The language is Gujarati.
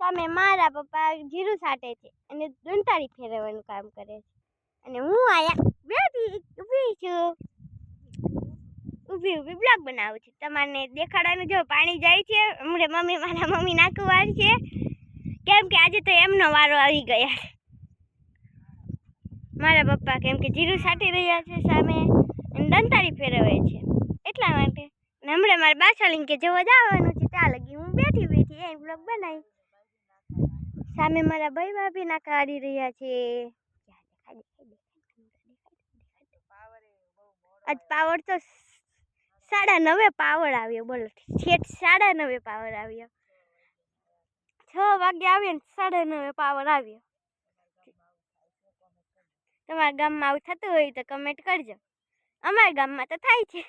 સામે મારા પપ્પા જીરું સાટે છે અને દંતાળી ફેરવવાનું કામ કરે છે અને હું આયા ઊભી છું ઊભી બ્લોગ બનાવું છું તમારે દેખાડવાનું જો પાણી જાય છે હમણાં મારા મમ્મી નાખું વાર છે કેમ કે આજે તો એમનો વારો આવી ગયા મારા પપ્પા કેમ કે જીરું સાટી રહ્યા છે સામે અને દંતાળી ફેરવે છે એટલા માટે હમણાં મારા બાસાલીને કે જવા જવાનું છે ત્યાં લગી હું બેઠી એ બ્લોગ બનાવી સામે મારા ભાઈ ભાભી ના કાઢી રહ્યા છે આજ પાવર તો 9:30 પાવર આવ્યો બોલો ઠેઠ 9:30 પાવર આવ્યો 6 વાગે આવ્યો ને 9:30 પાવર આવ્યો તમારા ગામમાં આવું થતું હોય તો કમેન્ટ કરજો અમારા ગામમાં તો થાય છે